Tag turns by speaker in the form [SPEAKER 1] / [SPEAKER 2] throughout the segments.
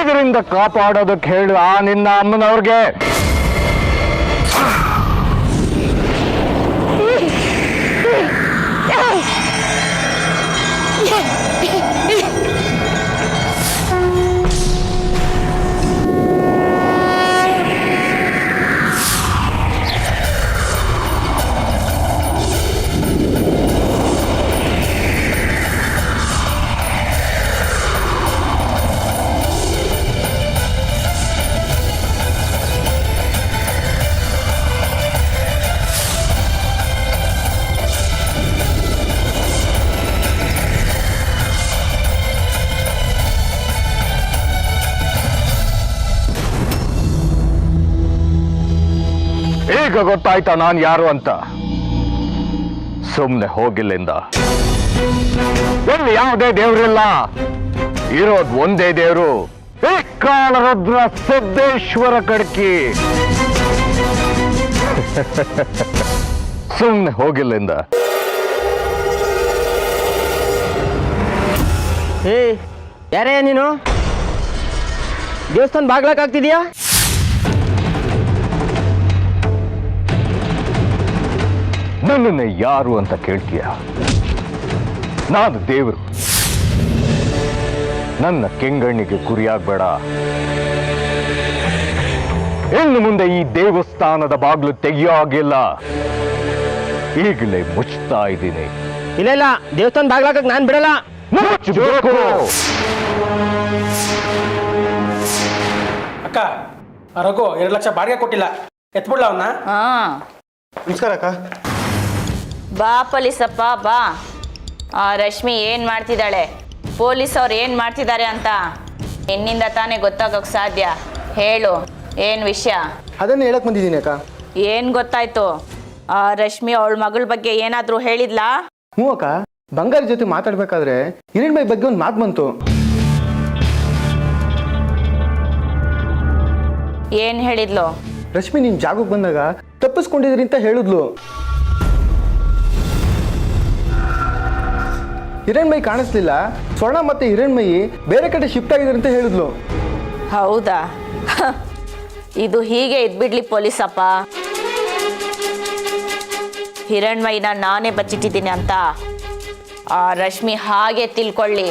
[SPEAKER 1] ಇದರಿಂದ ಕಾಪಾಡೋದಕ್ಕೆ ಹೇಳು ಆ ನಿನ್ನ ಅಮ್ಮನವ್ರಿಗೆ. ಈಗ ಗೊತ್ತಾಯ್ತಾ ನಾನು ಯಾರು ಅಂತ? ಸುಮ್ಮನೆ ಹೋಗಿಲ್ಲಿಂದ. ಎಲ್ಲಿ ಯಾವುದೇ ದೇವರಿಲ್ಲ, ಇರೋದು ಒಂದೇ ದೇವರು, ಕಾಳರುದ್ರ ಸಿದ್ದೇಶ್ವರ ಕಡ್ಕಿ. ಸುಮ್ಮನೆ ಹೋಗಿಲ್ಲಿಂದ.
[SPEAKER 2] ಯಾರೇ ನೀನು? ದೇವಸ್ಥಾನ ಬಾಗ್ಲಾಕಾಗ್ತಿದ್ಯಾ?
[SPEAKER 1] ನನ್ನನ್ನು ಯಾರು ಅಂತ ಕೇಳ್ತೀಯ? ನಾನು ದೇವರು. ನನ್ನ ಕೆಂಗಣ್ಣಿಗೆ ಗುರಿಯಾಗಬೇಡ. ಇನ್ನು ಮುಂದೆ ಈ ದೇವಸ್ಥಾನದ ಬಾಗ್ಲು ತೆಗೆಯೋ ಆಗಿಲ್ಲ. ಈಗಲೇ ಮುಚ್ತಾ ಇದ್ದೀನಿ.
[SPEAKER 2] ಇಲ್ಲ ಇಲ್ಲ, ದೇವಸ್ಥಾನ ಬಾಗ್ಲಾಕಕ್ ನಾನ್ ಬಿಡಲ್ಲ.
[SPEAKER 1] ಮುಚ್ಚಬೇಕು.
[SPEAKER 3] ಅಕ್ಕ, ರಘು 2 ಲಕ್ಷ ಬಾಡಿಗೆ ಕೊಟ್ಟಿಲ್ಲ, ಎತ್ಬಿಡ್ಲ ಅವನ್ನ?
[SPEAKER 4] ನಮಸ್ಕಾರ ಅಕ್ಕ.
[SPEAKER 5] ಬಾ ಪೊಲೀಸಪ್ಪ ಬಾ. ರಶ್ಮಿ ಏನು ಮಾಡ್ತಿದ್ದಾಳೆ, ಪೊಲೀಸ್ ಅವ್ರು ಏನು ಮಾಡ್ತಿದ್ದಾರೆ ಅಂತ ನಿನ್ನಿಂದ ತಾನೇ ಗೊತ್ತಾಗೋಕ್ಕೆ ಸಾಧ್ಯ. ಹೇಳು, ಏನು ವಿಷಯ?
[SPEAKER 4] ಅದನ್ನೇ ಹೇಳಕ್ ಬಂದಿದ್ದೀನಿ ಅಕ್ಕ.
[SPEAKER 5] ಏನು ಗೊತ್ತಾಯ್ತು? ರಶ್ಮಿ ಅವಳ ಮಗಳ ಬಗ್ಗೆ ಏನಾದರೂ ಹೇಳಿದ್ಲಾ?
[SPEAKER 4] ಹ್ಞೂ ಅಕ್ಕ, ಬಂಗಾರಿ ಜೊತೆ ಮಾತಾಡ್ಬೇಕಾದ್ರೆ ಹಿರಣ್ಮೈ ಬಗ್ಗೆ ಒಂದು ಮಾತು ಬಂತು.
[SPEAKER 5] ಏನು ಹೇಳಿದ್ಲು?
[SPEAKER 4] ರಶ್ಮಿ ನಿನ್ ಜಾಗಕ್ಕೆ ಬಂದಾಗ ತಪ್ಪಿಸ್ಕೊಂಡಿದ್ರಿ ಅಂತ ಹೇಳಿದ್ಲು. ಹಿರಣ್ಮೈ ಕಾಣಿಸ್ಲಿಲ್ಲ, ಸ್ವರ್ಣ ಮತ್ತೆ ಹಿರಣ್ಮಯಿ ಬೇರೆ ಕಡೆ ಶಿಫ್ಟ್ ಆಗಿದ್ದಾರೆ ಅಂತ ಹೇಳಿದ್ಲು.
[SPEAKER 5] ಹೌದಾ? ಇದು ಹೀಗೆ ಇದ್ಬಿಡ್ಲಿ ಪೊಲೀಸಪ್ಪ. ಹಿರಣ್ಮಯಿನ ನಾನೇ ಬಚ್ಚಿಟ್ಟಿದ್ದೀನಿ ಅಂತ ರಶ್ಮಿ ಹಾಗೆ ತಿಳ್ಕೊಳ್ಳಿ.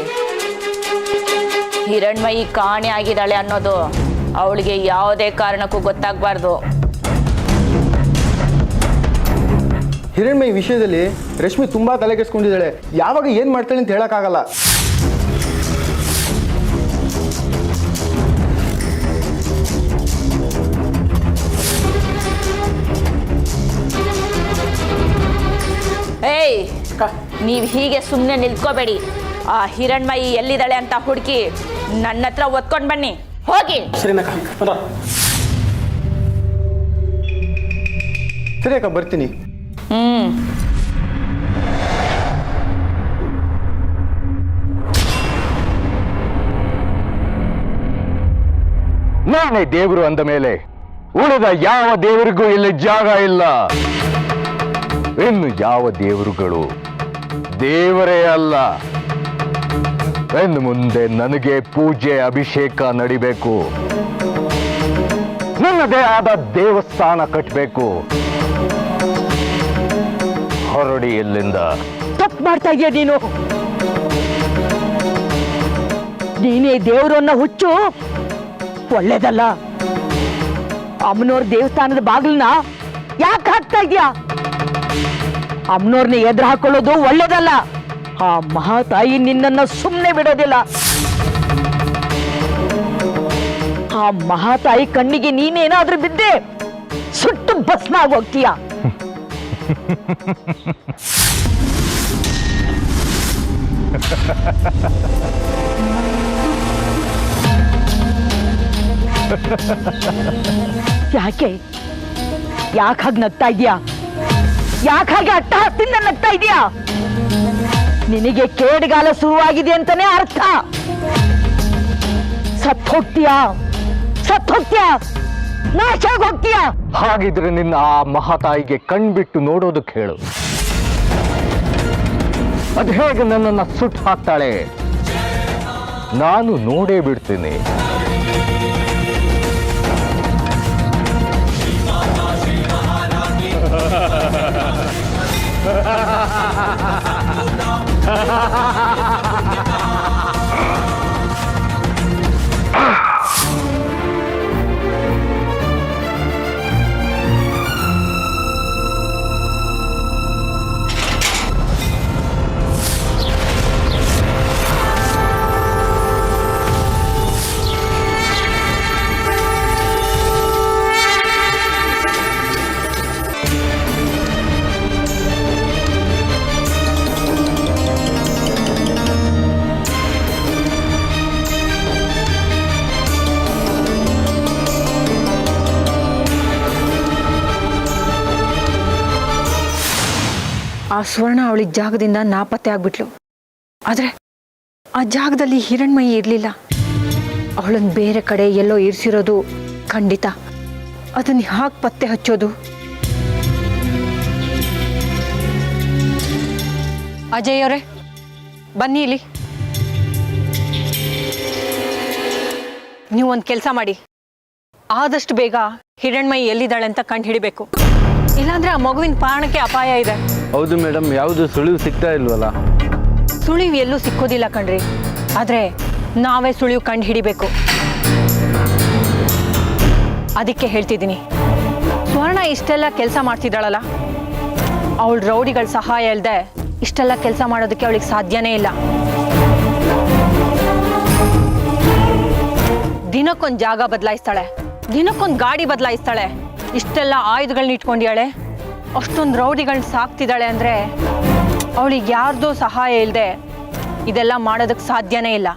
[SPEAKER 5] ಹಿರಣ್ಮಯಿ ಕಾಣೆ ಆಗಿದ್ದಾಳೆ ಅನ್ನೋದು ಅವಳಿಗೆ ಯಾವುದೇ ಕಾರಣಕ್ಕೂ ಗೊತ್ತಾಗಬಾರ್ದು.
[SPEAKER 4] ಹಿರಣ್ಮಯಿ ವಿಷಯದಲ್ಲಿ ರಶ್ಮಿ ತುಂಬಾ ತಲೆ ಕೆಡಿಸ್ಕೊಂಡಿದ್ದಾಳೆ. ಯಾವಾಗ ಏನ್ ಮಾಡ್ತಾಳೆ ಅಂತ ಹೇಳಕ್ಕಾಗಲ್ಲ.
[SPEAKER 5] ಏಯ್, ನೀವು ಹೀಗೆ ಸುಮ್ಮನೆ ನಿಲ್ಕೋಬೇಡಿ. ಆ ಹಿರಣ್ಮಯಿ ಎಲ್ಲಿದ್ದಾಳೆ ಅಂತ ಹುಡುಕಿ ನನ್ನ ಹತ್ರ ಒತ್ಕೊಂಡು ಬನ್ನಿ, ಹೋಗಿ.
[SPEAKER 3] ಸರಿನಕ್ಕ,
[SPEAKER 4] ಸರಿ ಅಕ್ಕ, ಬರ್ತೀನಿ.
[SPEAKER 1] ನಾನೇ ದೇವರು ಅಂದ ಮೇಲೆ ಉಳಿದ ಯಾವ ದೇವರಿಗೂ ಇಲ್ಲಿ ಜಾಗ ಇಲ್ಲ. ಇನ್ನು ಯಾವ ದೇವರುಗಳು ದೇವರೇ ಅಲ್ಲ. ಇನ್ನು ಮುಂದೆ ನನಗೆ ಪೂಜೆ ಅಭಿಷೇಕ ನಡಿಬೇಕು. ನನ್ನದೇ ಆದ ದೇವಸ್ಥಾನ ಕಟ್ಟಬೇಕು. ಹೊರಡಿ ಎಲ್ಲಿಂದ.
[SPEAKER 6] ತಪ್ಪು ಮಾಡ್ತಾ ಇದೀಯ ನೀನು. ನೀನೇ ದೇವರು ಅನ್ನೋ ಹುಚ್ಚು ಒಳ್ಳೇದಲ್ಲ. ಅಮ್ಮನವ್ರ ದೇವಸ್ಥಾನದ ಬಾಗಿಲನ್ನ ಯಾಕೆ ಹಾಕ್ತಾ ಇದೀಯಾ? ಅಮ್ಮನವ್ರನ್ನ ಎದುರು ಹಾಕೊಳ್ಳೋದು ಒಳ್ಳೇದಲ್ಲ. ಆ ಮಹಾತಾಯಿ ನಿನ್ನನ್ನ ಸುಮ್ಮನೆ ಬಿಡೋದಿಲ್ಲ. ಆ ಮಹಾತಾಯಿ ಕಣ್ಣಿಗೆ ನೀನೇನಾದ್ರೂ ಬಿದ್ದೆ ಸುಟ್ಟು ಭಸ್ಮ ಆಗೋಗ್ತೀಯ. ಯಾಕೆ ಹಾಗೆ ನಗ್ತಾ ಇದೀಯಾ? ಯಾಕೆ ಹಾಗೆ ಅಟ್ಟಹಾಸದಿಂದ ನಗ್ತಾ ಇದೀಯಾ? ನಿನಗೆ ಕೇಡುಗಾಲ ಶುರುವಾಗಿದೆ ಅಂತಾನೆ ಅರ್ಥ. ಸತ್ ಹೋಗ್ತೀಯಾ, ನಾಶ ಹೋಗ್ತೀಯಾ.
[SPEAKER 1] ಹಾಗಿದ್ರೆ ನಿನ್ನ ಆ ಮಹಾತಾಯಿಗೆ ಕಣ್ಬಿಟ್ಟು ನೋಡೋದಕ್ಕೆ ಹೇಳು. ಅದು ಹೇಗೆ ನನ್ನನ್ನು ಸುಟ್ಟು ಹಾಕ್ತಾಳೆ ನಾನು ನೋಡೇ ಬಿಡ್ತೀನಿ.
[SPEAKER 6] ಆ ಸ್ವರ್ಣ ಅವಳಿಗೆ ಜಾಗದಿಂದ ನಾಪತ್ತೆ ಆಗ್ಬಿಟ್ಲು. ಆದ್ರೆ ಆ ಜಾಗದಲ್ಲಿ ಹಿರಣ್ಮಯಿ ಇರಲಿಲ್ಲ. ಅವಳನ್ನು ಬೇರೆ ಕಡೆ ಎಲ್ಲೋ ಇರಿಸಿರೋದು ಖಂಡಿತ. ಅದನ್ನ ಯಾಕೆ ಪತ್ತೆ ಹಚ್ಚೋದು? ಅಜಯ್ ಅವರೇ, ಬನ್ನಿ ಇಲ್ಲಿ. ನೀವು ಒಂದು ಕೆಲಸ ಮಾಡಿ, ಆದಷ್ಟು ಬೇಗ ಹಿರಣ್ಮಯಿ ಎಲ್ಲಿದ್ದಾಳೆ ಅಂತ ಕಂಡು ಹಿಡಿಬೇಕು. ಇಲ್ಲಾಂದ್ರೆ ಆ ಮಗುವಿನ ಪ್ರಾಣಕ್ಕೆ ಅಪಾಯ ಇದೆ.
[SPEAKER 7] ಹೌದು ಮೇಡಮ್, ಯಾವುದು ಸುಳಿವು ಸಿಗ್ತಾ ಇಲ್ವಲ್ಲ?
[SPEAKER 6] ಸುಳಿವು ಎಲ್ಲೂ ಸಿಕ್ಕೋದಿಲ್ಲ ಕಣ್ರಿ. ಆದ್ರೆ ನಾವೇ ಸುಳಿವು ಕಂಡು ಹಿಡಿಬೇಕು. ಅದಕ್ಕೆ ಹೇಳ್ತಿದ್ದೀನಿ, ಸ್ವರ್ಣ ಇಷ್ಟೆಲ್ಲ ಕೆಲಸ ಮಾಡ್ತಿದ್ದಾಳಲ್ಲ, ಅವಳು ರೌಡಿಗಳ ಸಹಾಯ ಇಲ್ಲದೆ ಇಷ್ಟೆಲ್ಲ ಕೆಲಸ ಮಾಡೋದಕ್ಕೆ ಅವಳಿಗೆ ಸಾಧ್ಯನೇ ಇಲ್ಲ. ದಿನಕ್ಕೊಂದು ಜಾಗ ಬದಲಾಯಿಸ್ತಾಳೆ, ದಿನಕ್ಕೊಂದು ಗಾಡಿ ಬದಲಾಯಿಸ್ತಾಳೆ, ಇಷ್ಟೆಲ್ಲ ಆಯುಧಗಳನ್ನ ಇಟ್ಕೊಂಡ್ಯಾಳೆ, ಅಷ್ಟೊಂದು ರೌಡಿಗಳನ್ನ ಸಾಕ್ತಿದ್ದಾಳೆ ಅಂದ್ರೆ ಅವಳಿಗೆ ಯಾರ್ದೋ ಸಹಾಯ ಇಲ್ಲದೆ ಇದೆಲ್ಲ ಮಾಡೋದಕ್ಕೆ ಸಾಧ್ಯನೇ ಇಲ್ಲ.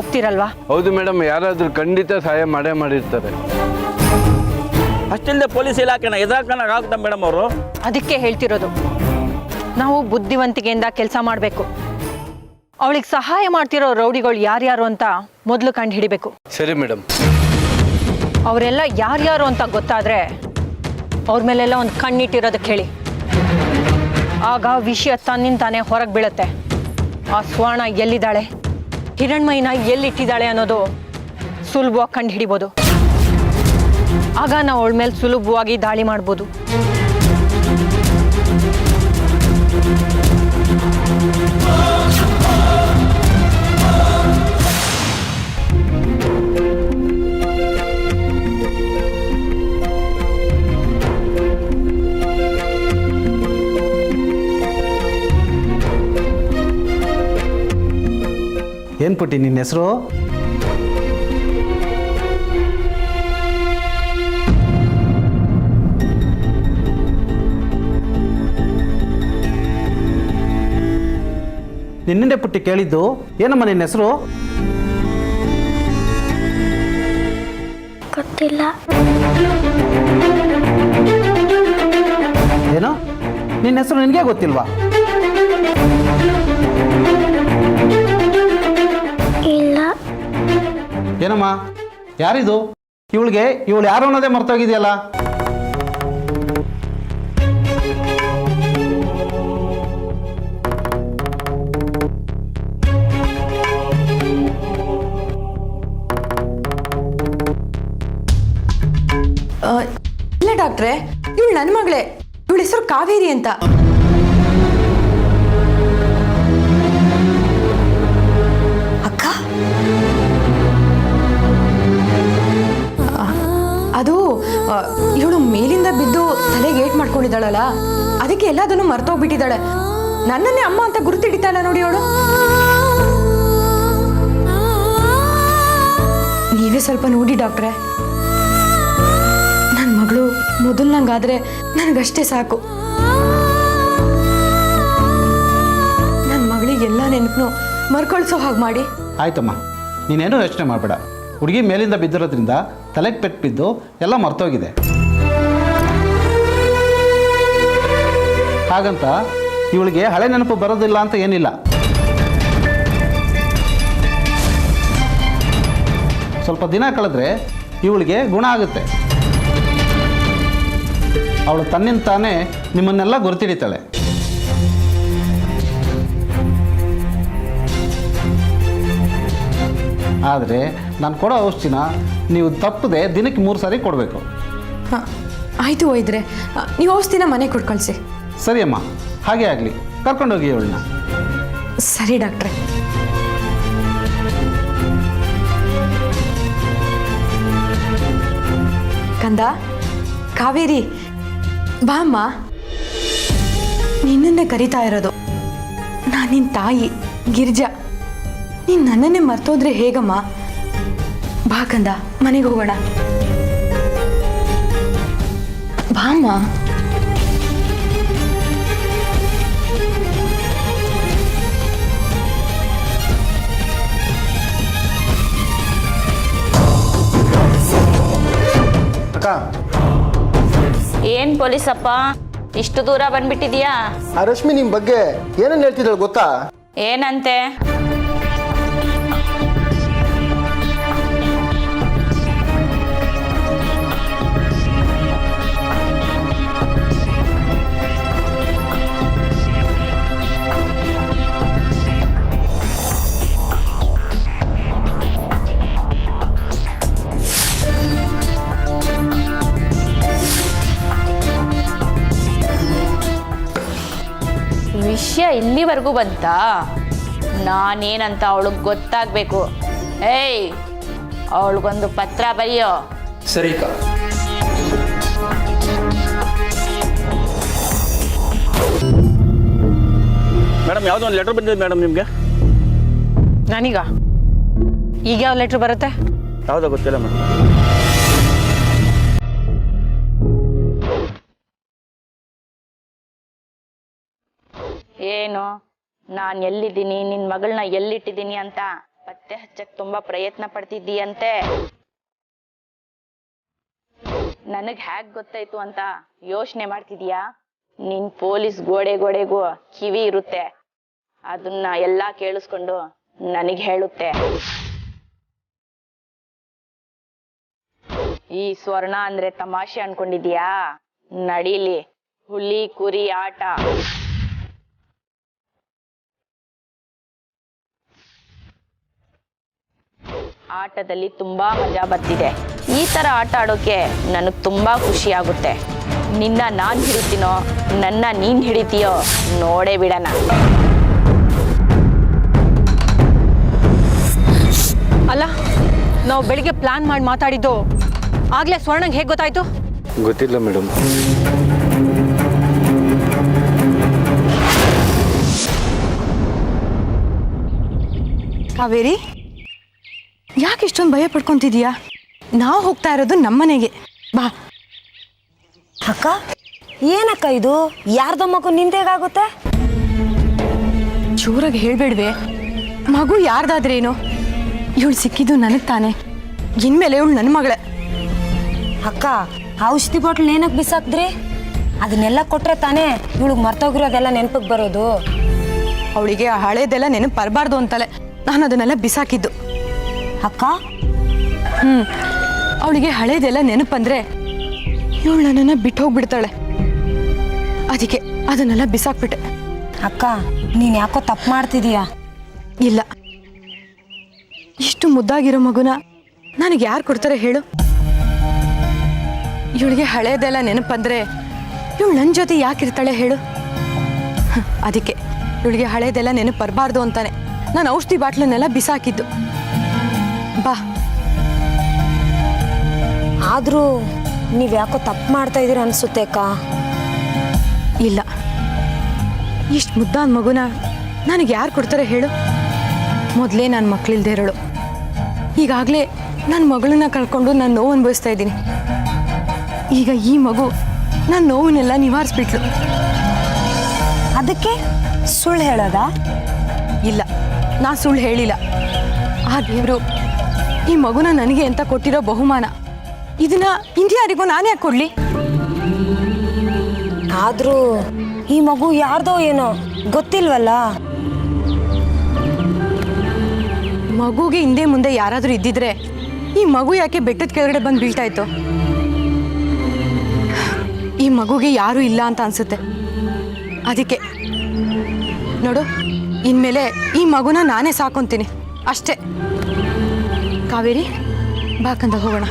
[SPEAKER 6] ಒಪ್ತಿರಲ್ವಾ?
[SPEAKER 7] ಹೌದು ಮೇಡಮ್, ಯಾರಾದರೂ ಖಂಡಿತ ಸಹಾಯ ಮಾಡೇ ಮಾಡಿರ್ತಾರೆ.
[SPEAKER 2] ಅಷ್ಟಿಲ್ಲದೆ ಪೊಲೀಸ್ ಇಲಾಖೆನ ಎದುರಾಕನಾಗುತ್ತೆ ಮೇಡಮ್ ಅವರು.
[SPEAKER 6] ಅದಕ್ಕೆ ಹೇಳ್ತಿರೋದು, ನಾವು ಬುದ್ಧಿವಂತಿಕೆಯಿಂದ ಕೆಲಸ ಮಾಡಬೇಕು. ಅವಳಿಗೆ ಸಹಾಯ ಮಾಡ್ತಿರೋ ರೌಡಿಗಳು ಯಾರ್ಯಾರು ಅಂತ ಮೊದಲು ಕಂಡು ಹಿಡಿಬೇಕು.
[SPEAKER 7] ಸರಿ ಮೇಡಮ್.
[SPEAKER 6] ಅವರೆಲ್ಲ ಯಾರ್ಯಾರು ಅಂತ ಗೊತ್ತಾದ್ರೆ ಅವ್ರ ಮೇಲೆಲ್ಲ ಒಂದು ಕಣ್ಣಿಟ್ಟಿರೋದಕ್ಕೆ ಹೇಳಿ. ಆಗ ವಿಷಯ ತನ್ನಿಂತಾನೆ ಹೊರಗೆ ಬೀಳುತ್ತೆ. ಆ ಸ್ವರ್ಣ ಎಲ್ಲಿದ್ದಾಳೆ, ಹಿರಣ್ಮಯಿನ ಎಲ್ಲಿಟ್ಟಿದ್ದಾಳೆ ಅನ್ನೋದು ಸುಲಭವಾಗಿ ಕಂಡು ಹಿಡಿಬೋದು. ಆಗ ನಾವು ಅವಳ ಮೇಲೆ ಸುಲಭವಾಗಿ ದಾಳಿ ಮಾಡ್ಬೋದು.
[SPEAKER 8] ಏನು ಪುಟ್ಟಿ ನಿನ್ನ ಹೆಸರು? ನಿನ್ನೆ ಪುಟ್ಟಿ ಕೇಳಿದ್ದು ಏನಮ್ಮ ನಿನ್ನ ಹೆಸರು?
[SPEAKER 9] ಗೊತ್ತಿಲ್ಲ.
[SPEAKER 8] ಏನು ನಿನ್ನ ಹೆಸರು ನಿನಗೆ ಗೊತ್ತಿಲ್ವಾ?
[SPEAKER 9] ಇಲ್ಲ.
[SPEAKER 8] ಏನಮ್ಮ ಯಾರಿದು? ಇವಳು ಯಾರು ಅನ್ನೋದೇ ಮರ್ತೋಗಿದೆಯಲ್ಲ.
[SPEAKER 10] ಇಲ್ಲ ಡಾಕ್ಟ್ರೆ, ಇವಳು ನನ್ನ ಮಗಳೇ. ಇವಳ ಹೆಸರು ಕಾವೇರಿ ಅಂತ. ಅಕ್ಕ, ಅದು ಇವಳು ಮೇಲಿಂದ ಬಿದ್ದು ತಲೆಗೆ ಏಟ್ ಮಾಡ್ಕೊಂಡಿದ್ದಾಳಲ್ಲ, ಅದಕ್ಕೆ ಎಲ್ಲದನ್ನು ಮರ್ತೋಗ್ಬಿಟ್ಟಿದ್ದಾಳೆ. ನನ್ನನ್ನೇ ಅಮ್ಮ ಅಂತ ಗುರುತಿಡಿತಾಳ ನೋಡಿ ಅವಳು. ನೀವೇ ಸ್ವಲ್ಪ ನೋಡಿ ಡಾಕ್ಟ್ರೆ. ನನ್ನ ಮಗಳು ಮೊದಲ್ನಂಗಾದ್ರೆ ನನಗಷ್ಟೇ ಸಾಕು. ನನ್ನ ಮಗಳಿಗೆಲ್ಲ ನೆನಪು ಮರ್ಕೊಳ್ಸೋ ಹಾಗೆ ಮಾಡಿ.
[SPEAKER 8] ಆಯ್ತಮ್ಮ, ನೀನೇನು ಯೋಚನೆ ಮಾಡಬೇಡ. ಹುಡುಗಿ ಮೇಲಿಂದ ಬಿದ್ದಿರೋದ್ರಿಂದ ತಲೆಗೆ ಪೆಟ್ಟು ಬಿದ್ದು ಎಲ್ಲ ಮರ್ತೋಗಿದೆ. ಹಾಗಂತ ಇವಳಿಗೆ ಹಳೆ ನೆನಪು ಬರೋದಿಲ್ಲ ಅಂತ ಏನಿಲ್ಲ. ಸ್ವಲ್ಪ ದಿನ ಕಳೆದ್ರೆ ಇವಳಿಗೆ ಗುಣ ಆಗುತ್ತೆ. ಅವಳು ತನ್ನಿಂದ ತಾನೇ ನಿಮ್ಮನ್ನೆಲ್ಲ ಗುರುತಿಡಿತಾಳೆ. ಆದರೆ ನಾನು ಕೊಡೋ ಔಷಧಿನ ನೀವು ತಪ್ಪದೆ ದಿನಕ್ಕೆ 3 ಸಾರಿ ಕೊಡಬೇಕು.
[SPEAKER 10] ಹಾಂ ಆಯಿತು ವೈದ್ಯರೆ, ನೀವು ಔಷಧಿನ ಮನೆಗೆ ಕೊಟ್ಟು ಕಳಿಸಿ.
[SPEAKER 8] ಸರಿ ಅಮ್ಮ, ಹಾಗೆ ಆಗಲಿ, ಕರ್ಕೊಂಡೋಗಿ ಅವಳನ್ನ.
[SPEAKER 10] ಸರಿ ಡಾಕ್ಟ್ರೆ. ಕಂದ, ಕಾವೇರಿ, ಬಾ ಅಮ್ಮ. ನಿನ್ನನ್ನೇ ಕರಿತಾ ಇರೋದು. ನಾನು ನಿನ್ನ ತಾಯಿ ಗಿರಿಜಾ. ನೀನು ನನ್ನನ್ನೇ ಮರ್ತೋದ್ರೆ ಹೇಗಮ್ಮ? ಬಾ ಕಂದ, ಮನೆಗೆ ಹೋಗೋಣ. ಬಾ ಅಮ್ಮ.
[SPEAKER 4] ಅಕ್ಕ,
[SPEAKER 5] ಏನ್ ಪೊಲೀಸಪ್ಪ ಇಷ್ಟು ದೂರ ಬಂದ್ಬಿಟ್ಟಿದ್ಯಾ?
[SPEAKER 4] ಆ ರಶ್ಮಿ ನಿಮ್ಮ ಬಗ್ಗೆ ಏನೇನು ಹೇಳ್ತಿದ್ದಾಳೆ ಗೊತ್ತಾ?
[SPEAKER 5] ಏನಂತೆ? ವಿಷಯ ಇಲ್ಲಿವರೆಗೂ ಬಂತಾ? ನಾನೇನಂತ ಅವಳಿಗೆ ಗೊತ್ತಾಗಬೇಕು. ಏಯ್, ಅವಳಿಗೊಂದು ಪತ್ರ ಬರೆಯೋ.
[SPEAKER 3] ಸರಿ ಅಕ್ಕ.
[SPEAKER 2] ಮೇಡಮ್ ಯಾವುದೋ ಒಂದು ಲೆಟರ್ ಬಂದಿದೆ ಮೇಡಮ್ ನಿಮಗೆ.
[SPEAKER 6] ನನಗ ಈಗ ಯಾವ ಲೆಟ್ರ್ ಬರುತ್ತೆ?
[SPEAKER 2] ಯಾವುದೋ ಗೊತ್ತಿಲ್ಲ ಮೇಡಮ್.
[SPEAKER 5] ಏನು, ನಾನು ಎಲ್ಲಿದ್ದೀನಿ, ನಿನ್ನ ಮಗಳನ್ನ ಎಲ್ಲಿಟ್ಟಿದ್ದೀನಿ ಅಂತ ಪತ್ತೆ ಹಚ್ಚಕ್ಕೆ ತುಂಬಾ ಪ್ರಯತ್ನ ಪಡ್ತಿದ್ದೀಯಂತೆ. ನನಗೆ ಹ್ಯಾಕ್ ಗೊತ್ತಾಯ್ತು ಅಂತ ಯೋಚನೆ ಮಾಡ್ತಿದೀಯಾ? ನಿನ್ ಪೊಲೀಸ್ ಗೋಡೆಗೂ ಕಿವಿ ಇರುತ್ತೆ. ಅದನ್ನ ಎಲ್ಲ ಕೇಳಿಸ್ಕೊಂಡು ನನಗೆ ಹೇಳುತ್ತೆ. ಈ ಸ್ವರ್ಣ ಅಂದ್ರೆ ತಮಾಷೆ ಅನ್ಕೊಂಡಿದ್ಯಾ? ನಡೀಲಿ ಹುಲಿ ಕುರಿ ಆಟ. ಆಟದಲ್ಲಿ ತುಂಬಾ ಮಜಾ ಬರ್ತಿದೆ. ಈ ತರ ಆಟ ಆಡೋಕೆ ನನಗೆ ತುಂಬಾ ಖುಷಿ ಆಗುತ್ತೆ. ನಿನ್ನ ನಾನ್ ಹಿಡಿತೀನೋ, ನನ್ನ ನೀನ್ ಹಿಡಿತೀಯೋ ನೋಡೇ ಬಿಡಣ.
[SPEAKER 6] ಅಲ್ಲ, ನಾವು ಬೆಳಿಗ್ಗೆ ಪ್ಲಾನ್ ಮಾಡಿ ಮಾತಾಡಿದ್ದು ಆಗ್ಲೇ ಸ್ವರ್ಣಂಗೆ ಹೇಗೆ ಗೊತ್ತಾಯ್ತು?
[SPEAKER 7] ಗೊತ್ತಿಲ್ಲ ಮೇಡಮ್.
[SPEAKER 10] ಕಾವೇರಿ, ಯಾಕೆ ಇಷ್ಟೊಂದು ಭಯ ಪಡ್ಕೊಂತಿದೀಯಾ? ನಾವು ಹೋಗ್ತಾ ಇರೋದು ನಮ್ಮನೆಗೆ. ಬಾ.
[SPEAKER 9] ಅಕ್ಕ, ಏನಕ್ಕ ಇದು? ಯಾರ್ದೋ ಮಗು ನಿಂದೇಗಾಗುತ್ತೆ?
[SPEAKER 10] ಜೋರಾಗಿ ಹೇಳ್ಬೇಡ್ವೆ. ಮಗು ಯಾರ್ದಾದ್ರೇನು? ಇವಳು ಸಿಕ್ಕಿದ್ದು ನನಗೆ ತಾನೆ. ಇನ್ಮೇಲೆ ಇವಳು ನನ್ನ ಮಗಳೇ.
[SPEAKER 9] ಅಕ್ಕ, ಔಷಧಿ ಬಾಟ್ಲ್ ಏನಕ್ಕೆ ಬಿಸಾಕ್ದ್ರಿ? ಅದನ್ನೆಲ್ಲ ಕೊಟ್ರೆ ತಾನೇ ಇವಳಿಗೆ ಮರ್ತೋಗಿರೋದೆಲ್ಲ ನೆನಪಿಗೆ ಬರೋದು.
[SPEAKER 10] ಅವಳಿಗೆ ಹಳೇದೆಲ್ಲ ನೆನಪು ಬರಬಾರ್ದು ಅಂತಲೇ ನಾನು ಅದನ್ನೆಲ್ಲ ಬಿಸಾಕಿದ್ದು.
[SPEAKER 9] ಅಕ್ಕ,
[SPEAKER 10] ಅವಳಿಗೆ ಹಳೇದೆಲ್ಲ ನೆನಪಂದ್ರೆ ಇವಳು ನನ್ನನ್ನು ಬಿಟ್ಟು ಹೋಗ್ಬಿಡ್ತಾಳೆ. ಅದಕ್ಕೆ ಅದನ್ನೆಲ್ಲ ಬಿಸಾಕ್ಬಿಟ್ಟೆ.
[SPEAKER 9] ಅಕ್ಕ, ನೀನು ಯಾಕೋ ತಪ್ಪು ಮಾಡ್ತಿದೀಯಾ?
[SPEAKER 10] ಇಲ್ಲ, ಇಷ್ಟು ಮುದ್ದಾಗಿರೋ ಮಗುನ ನನಗೆ ಯಾರು ಕೊಡ್ತಾರೆ ಹೇಳು? ಇವಳಿಗೆ ಹಳೇದೆಲ್ಲ ನೆನಪಂದ್ರೆ ಇವಳು ನನ್ನ ಜೊತೆ ಯಾಕಿರ್ತಾಳೆ ಹೇಳು? ಅದಕ್ಕೆ ಇವಳಿಗೆ ಹಳೇದೆಲ್ಲ ನೆನಪು ಬರಬಾರ್ದು ಅಂತಾನೆ ನಾನು ಔಷಧಿ ಬಾಟ್ಲನ್ನೆಲ್ಲ ಬಿಸಾಕಿದ್ದು. ಬಾ.
[SPEAKER 9] ಆದರೂ ನೀವು ಯಾಕೋ ತಪ್ಪು ಮಾಡ್ತಾ ಇದ್ದೀರ ಅನಿಸುತ್ತೆ ಅಕ್ಕ.
[SPEAKER 10] ಇಲ್ಲ, ಇಷ್ಟು ಮುದ್ದಾದ ಮಗುನ ನನಗೆ ಯಾರು ಕೊಡ್ತಾರೆ ಹೇಳು? ಮೊದಲೇ ನಾನು ಮಕ್ಕಳಿಲ್ದೇ ಇರೋಳು. ಈಗಾಗಲೇ ನನ್ನ ಮಗಳನ್ನ ಕಳ್ಕೊಂಡು ನಾನು ನೋವು ಅನುಭವಿಸ್ತಾ ಇದ್ದೀನಿ. ಈಗ ಈ ಮಗು ನನ್ನ ನೋವನ್ನೆಲ್ಲ ನಿವಾರಿಸ್ಬಿಟ್ಲು.
[SPEAKER 9] ಅದಕ್ಕೆ ಸುಳ್ಳು ಹೇಳೋದಾ?
[SPEAKER 10] ಇಲ್ಲ, ನಾ ಸುಳ್ಳು ಹೇಳಿಲ್ಲ. ಆ ದೇವರು ಈ ಮಗುನ ನನಗೆ ಅಂತ ಕೊಟ್ಟಿರೋ ಬಹುಮಾನ. ಇದನ್ನ ಇನ್ಯಾರಿಗೂ ನಾನು ಯಾಕೆ ಕೊಡ್ಲಿ?
[SPEAKER 9] ಆದರೂ ಈ ಮಗು ಯಾರ್ದೋ ಏನೋ ಗೊತ್ತಿಲ್ವಲ್ಲ.
[SPEAKER 10] ಮಗುಗೆ ಹಿಂದೆ ಮುಂದೆ ಯಾರಾದರೂ ಇದ್ದಿದ್ರೆ ಈ ಮಗು ಯಾಕೆ ಬೆಟ್ಟದ ಕೆಳಗಡೆ ಬಂದು ಬೀಳ್ತಾ ಇತ್ತು? ಈ ಮಗುಗೆ ಯಾರೂ ಇಲ್ಲ ಅಂತ ಅನ್ಸುತ್ತೆ. ಅದಕ್ಕೆ ನೋಡು, ಇನ್ಮೇಲೆ ಈ ಮಗುನ ನಾನೇ ಸಾಕೊಂತೀನಿ ಅಷ್ಟೇ. ಕಾವೇರಿ, ಬಾಕಂದ ಹೋಗೋಣ.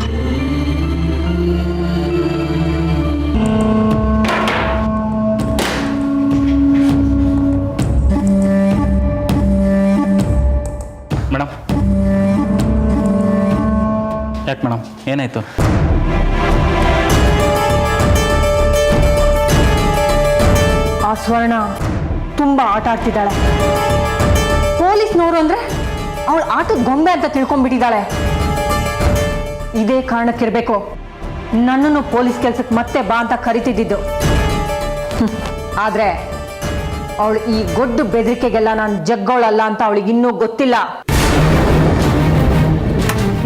[SPEAKER 2] ಯಾಕೆ ಮೇಡಮ್ ಏನಾಯಿತು?
[SPEAKER 6] ಆ ಸ್ವರ್ಣ ತುಂಬ ಆಟ ಆಡ್ತಿದ್ದಾಳೆ. ಪೊಲೀಸ್ನವರು ಅಂದರೆ ಅವಳು ಆಟದ ಗೊಂಬೆ ಅಂತ ತಿಳ್ಕೊಂಡ್ಬಿಟ್ಟಿದ್ದಾಳೆ. ಇದೇ ಕಾರಣಕ್ಕಿರಬೇಕು ನನ್ನನ್ನು ಪೊಲೀಸ್ ಕೆಲಸಕ್ಕೆ ಮತ್ತೆ ಬಾ ಅಂತ ಕರಿತಿದ್ದಿದ್ದು. ಆದರೆ ಅವಳು ಈ ಗೊಡ್ಡು ಬೆದರಿಕೆಗೆಲ್ಲ ನಾನು ಜಗ್ಗೋಳಲ್ಲ ಅಂತ ಅವಳಿಗೆ ಇನ್ನೂ ಗೊತ್ತಿಲ್ಲ.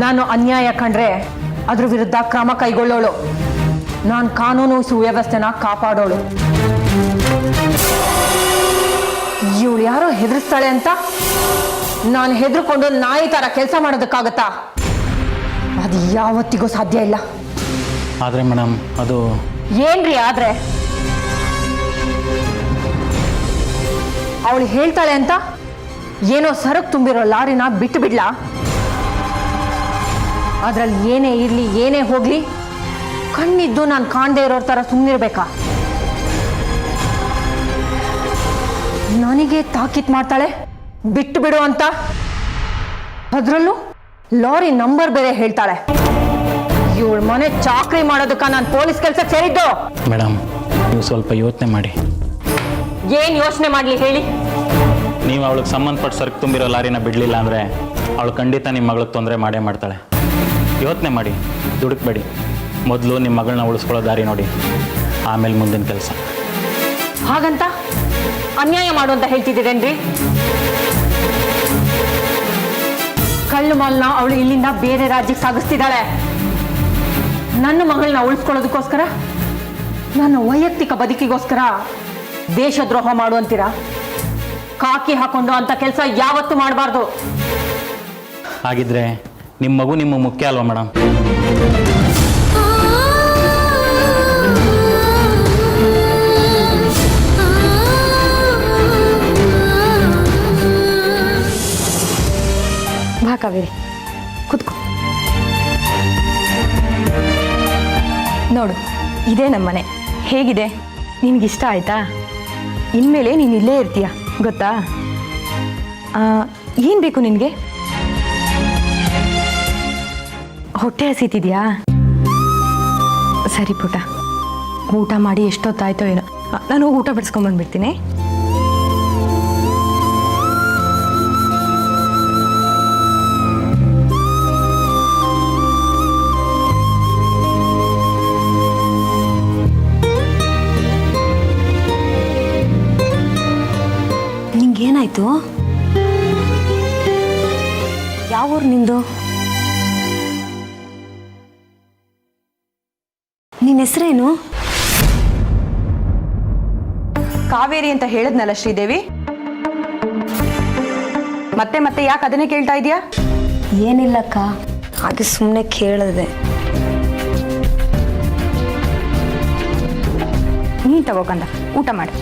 [SPEAKER 6] ನಾನು ಅನ್ಯಾಯ ಕಂಡ್ರೆ ಅದ್ರ ವಿರುದ್ಧ ಕ್ರಮ ಕೈಗೊಳ್ಳೋಳು. ನಾನು ಕಾನೂನು ಸುವ್ಯವಸ್ಥೆನ ಕಾಪಾಡೋಳು. ಇವಳು ಯಾರೋ ಹೆದರ್ಸ್ತಾಳೆ ಅಂತ ನಾನು ಹೆದರ್ಕೊಂಡು ನಾಯಿ ಥರ ಕೆಲಸ ಮಾಡೋದಕ್ಕಾಗತ್ತಾ? ಅದು ಯಾವತ್ತಿಗೂ ಸಾಧ್ಯ ಇಲ್ಲ.
[SPEAKER 2] ಆದರೆ ಮೇಡಮ್ ಅದು
[SPEAKER 6] ಏನ್ರಿ ಆದ್ರೆ? ಅವಳು ಹೇಳ್ತಾಳೆ ಅಂತ ಏನೋ ಸರಕು ತುಂಬಿರೋ ಲಾರಿನ ಬಿಟ್ಟು ಬಿಡ್ಲಾ? ಅದ್ರಲ್ಲಿ ಏನೇ ಇರಲಿ ಏನೇ ಹೋಗ್ಲಿ ಕಣ್ಣಿದ್ದು ನಾನು ಕಾಣದೇ ಇರೋರ ಥರ ಸುಮ್ಮನಿರ್ಬೇಕಾ? ನನಗೆ ತಾಕೀತ್ ಮಾಡ್ತಾಳೆ ಬಿಟ್ಟು ಬಿಡು ಅಂತ. ಅದರಲ್ಲೂ ಲಾರಿ ನಂಬರ್ ಬೇರೆ ಹೇಳ್ತಾಳೆ. ಇವಳ ಮನೆ ಚಾಕ್ರಿ ಮಾಡೋದಕ್ಕ ನಾನು ಪೊಲೀಸ್ ಕೆಲಸಕ್ಕೆ ಸೇರಿದ್ದು.
[SPEAKER 2] ಮೇಡಮ್ ನೀವು ಸ್ವಲ್ಪ ಯೋಚನೆ ಮಾಡಿ.
[SPEAKER 6] ಏನ್ ಯೋಚನೆ ಮಾಡ್ಲಿ ಹೇಳಿ?
[SPEAKER 2] ನೀವು ಅವಳಿಗೆ ಸಂಬಂಧಪಟ್ಟ ಸರಕು ತುಂಬಿರೋ ಲಾರಿನ ಬಿಡಲಿಲ್ಲ ಅಂದರೆ ಅವಳು ಖಂಡಿತ ನಿಮ್ಮ ಮಗಳಿಗೆ ತೊಂದರೆ ಮಾಡೇ ಮಾಡ್ತಾಳೆ. ಯೋಚನೆ ಮಾಡಿ, ದುಡುಕ್ಬೇಡಿ. ಮೊದಲು ನಿಮ್ಮ ಮಗಳನ್ನ ಉಳಿಸ್ಕೊಳ್ಳೋ ದಾರಿ ನೋಡಿ, ಆಮೇಲೆ ಮುಂದಿನ ಕೆಲಸ.
[SPEAKER 6] ಹಾಗಂತ ಅನ್ಯಾಯ ಮಾಡು ಅಂತ ಹೇಳ್ತಿದ್ದೀರೇನ್ರಿ? ಕಳ್ಳು ಮಾಲ್ನ ಅವಳು ಇಲ್ಲಿಂದ ಬೇರೆ ರಾಜ್ಯಕ್ಕೆ ಸಾಗಿಸ್ತಿದ್ದಾಳೆ. ನನ್ನ ಮಗಳನ್ನ ಉಳಿಸ್ಕೊಳ್ಳೋದಕ್ಕೋಸ್ಕರ, ನನ್ನ ವೈಯಕ್ತಿಕ ಬದುಕಿಗೋಸ್ಕರ ದೇಶದ್ರೋಹ ಮಾಡು ಅಂತೀರಾ? ಕಾಕಿ ಹಾಕೊಂಡು ಅಂತ ಕೆಲಸ ಯಾವತ್ತೂ ಮಾಡಬಾರ್ದು.
[SPEAKER 2] ಹಾಗಿದ್ರೆ ನಿಮ್ಮ ಮಗು ನಿಮಗೆ ಮುಖ್ಯ ಅಲ್ವಾ ಮೇಡಮ್?
[SPEAKER 10] ಬಾ ಕಾವೇರಿ, ಕೂತ್ಕೋ. ನೋಡು, ಇದೇ ನಮ್ಮನೆ. ಹೇಗಿದೆ? ನಿನಗಿಷ್ಟ ಆಯ್ತಾ? ಇನ್ಮೇಲೆ ನೀನು ಇಲ್ಲೇ ಇರ್ತೀಯ, ಗೊತ್ತಾ? ಏನು ಬೇಕು ನಿನಗೆ? ಹೊಟ್ಟೆ ಹಸಿತಿದ್ಯಾ? ಸರಿ ಪುಟ, ಊಟ ಮಾಡಿ ಎಷ್ಟೊತ್ತಾಯ್ತೋ ಏನೋ. ನಾನು ಹೋಗಿ ಊಟ ಬಡಿಸ್ಕೊಂಬಂದ್ಬಿಡ್ತೀನಿ.
[SPEAKER 9] ನಿಂಗೇನಾಯ್ತು? ಯಾವ ಊರು ನಿಂದು? ನಿನ್ನ ಹೆಸರೇನು?
[SPEAKER 10] ಕಾವೇರಿ ಅಂತ ಹೇಳಿದ್ನಲ್ಲ ಶ್ರೀದೇವಿ. ಮತ್ತೆ ಮತ್ತೆ ಯಾಕೆ ಅದನ್ನೇ ಕೇಳ್ತಾ ಇದೀಯಾ?
[SPEAKER 9] ಏನಿಲ್ಲಕ್ಕ, ಹಾಗೆ ಸುಮ್ಮನೆ ಕೇಳಿದೆ.
[SPEAKER 10] ನೀನು ತಗೋಕಂದ ಊಟ ಮಾಡಿ.